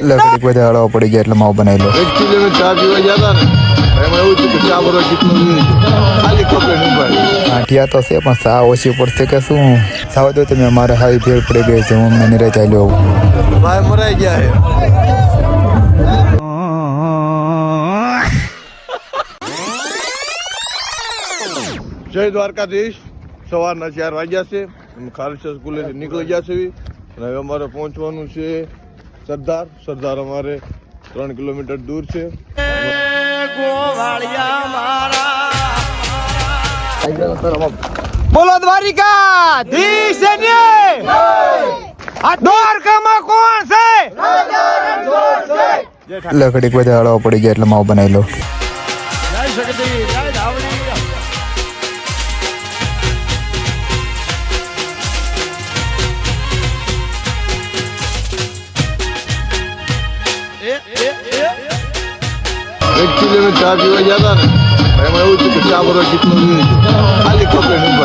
લકડી બધા હળવા પડી ગયા એટલે માવ બનાવી લો. એકચ્યુઅલી અમે ચા પીવા ગયા હતા ને એમાં એવું થયું કે ચા બરોબર કેટલું ખાલી કપડે નહીં આઠિયા તો છે પણ સા ઓછી પડશે કે શું સાવ દો તમે અમારે હાઈ ભેળ પડી ગઈ છે હું અમને નિરાય ચાલ્યો આવું ભાઈ મરાઈ ગયા છે. જય દ્વારકાધીશ. સવારના 4 વાગ્યા છે. ખાલસા સ્કૂલેથી નીકળી ગયા છે અને હવે અમારે પહોંચવાનું છે સરદાર અમારે 3 કિલોમીટર દૂર છે. બોલો દ્વારિકાધીશ દ્વારકામાં કોણ છે? લકડી બધા હળવા પડી ગયા એટલે માવ બનાવી લો. એકચ્યુઅલી અમે ચા પીવા ગયા હતા ને એમાં એવું થયું કે ચા બરોબર કેટલું ખાલી કપડે નહીં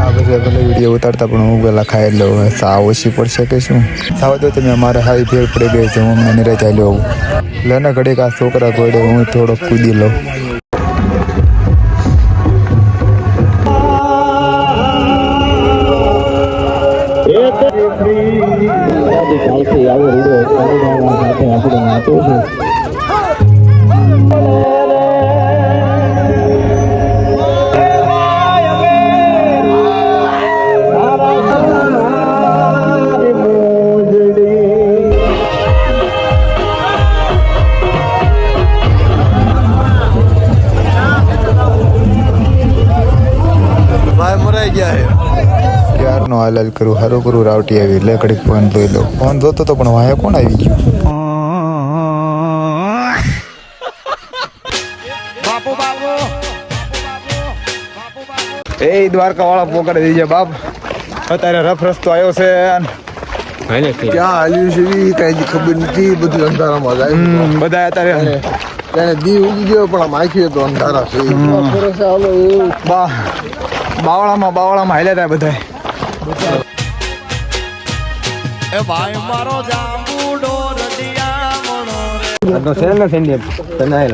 આ બધા પેલા વિડીયો ઉતારતા પણ હું પેલા ખાઈ લઉં સા ઓછી પડશે કે શું સાવ દો તમે અમારે હાઈ ભેળ પડી ગઈ છે હું અમને નિરાય ચાલ્યો આવું લેને ઘડીક આ છોકરા ગોડે હું થોડોક કૂદી લઉં. ભાઈ મરાઈ ગયા છે. ક્યારનો હાલ કરું હારું કરું રાવટી આવી લે ઘડીક ફોન જોઈ લો. ફોન જોતો તો પણ વાયા કોણ આવી ગયું? એ દ્વારકા વાળા પોકડી દીજે બાપ અત્યારે રફ રસ્તો આવ્યો છે ક્યાં હાલ્યું છે એ કઈ ખબર નથી. બધું અંધારામાં જાય બધા અત્યારે તેને દી ઉગી ગયો પણ આમ આખી તો અંધારા છે. બાવળામાં હાલ્યા હતા બધા.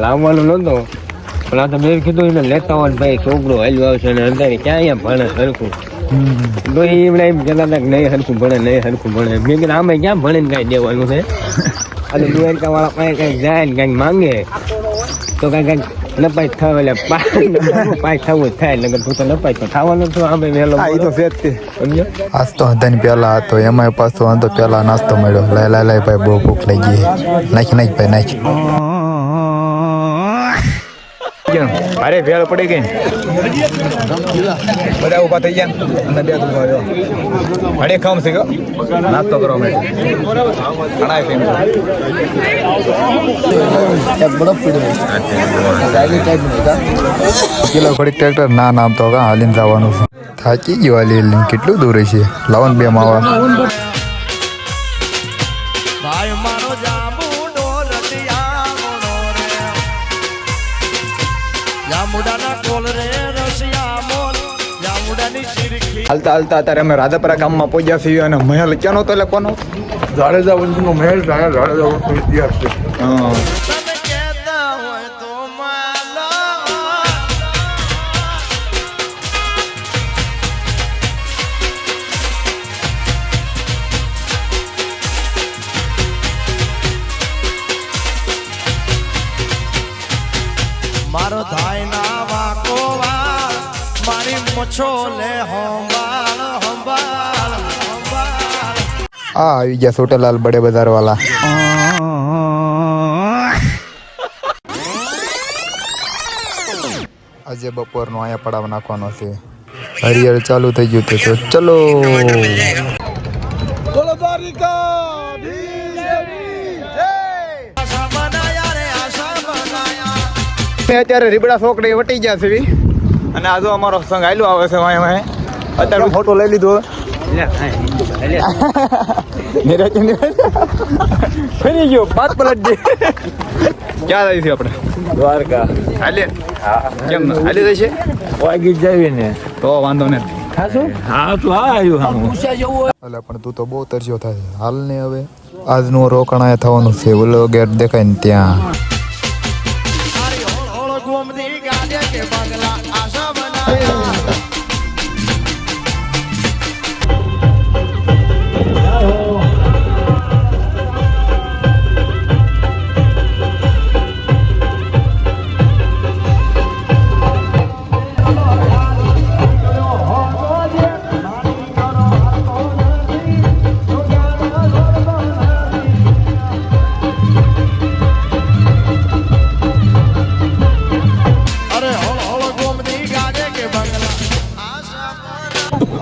લાવવાનું નતો પણ આ તો મેં કીધું એને લેતા હોય ભાઈ છોકરો હાલ્યો આવશે ને અંધારી ક્યાં ભણે સરખું તો એમણે એમ કહેતા હતા કે નહીં સરખું ભણે મેં કીધું આમે ક્યાં ભણે ને કાંઈ દેવાનું છે અને દ્વારકા વાળા પાસે કંઈક જાય ને કંઈક માંગે તો કંઈક નપાઈ થવા એટલે પાય થવું જ થાય નગર તું તો નપાઈ તો થવાનું તો આમે વહેલો તો સમજો આજ તો હદાની પહેલા હતો એમાં પાછો હતો પહેલા નાસ્તો મળ્યો લાય ભાઈ બહુ ભૂખ લાગી નાખી ભાઈ નાખી. અરે ભેળ પડી ગઈ બધા ઉભા થઈ ગયા અને બે ઉભા આવ્યો હડે ખામ છે નાસ્તો કરવા માટે કિલો ઘડી ટ્રેક્ટર ના નામ તો હાલીને જવાનું છે થાકી ગયો હાલી કેટલું દૂર છે લાવન બે માવા હાલતા અત્યારે અમે રાધાપરા ગામમાં પહોંચ્યા છીએ અને મહેલ ક્યાંનો તો એટલે કોનો જાડેજા વંશનો મહેલ જાડેજા વંશનો ઇતિહાસ છે. મારો ધાય ના વાકો વાળ મારી મછો લે હંબાળ આવી ગયા સોટેલાલ બડે બજાર વાલા. આજે બપોરનો અહીંયા પડાવ નાખવાનો છે. હરિયર ચાલુ થઈ ગયું તો ચલો. બોલો દ્વારિકા. અત્યારે રીબડા છોકરી વટી ગયા છે અને આ જો અમારો સંગ હાલ્યો આવે છે વાય અત્યારે ફોટો લઈ લીધો ફરી ગયો 5 પલટ દે ક્યાં જાય છે આપણે દ્વારકા હાલે હા કેમ હાલે જાય છે વાગી જ જાવી ને તો વાંધો નથી હા તું આવ્યું હા એટલે પણ તું તો બહુ તરસ્યો થાય હાલ ને હવે આજનું રોકાણ થવાનું છે ઓલો ગેટ દેખાય ને ત્યાં મારી હોળ હોળ ગોમતી ગાજે કે બંગલા આશા બનાયા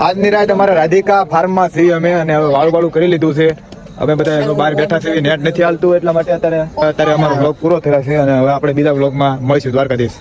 આજની રાત અમારા રાધિકા ફાર્મમાં છીએ અમે અને હવે વાળું કરી લીધું છે અમે બધા બહાર બેઠા છીએ નેટ નથી હાલતું એટલા માટે અત્યારે અમારો બ્લોગ પૂરો થયો છે અને હવે આપણે બીજા બ્લોગમાં મળીશું દ્વારકાધીશ.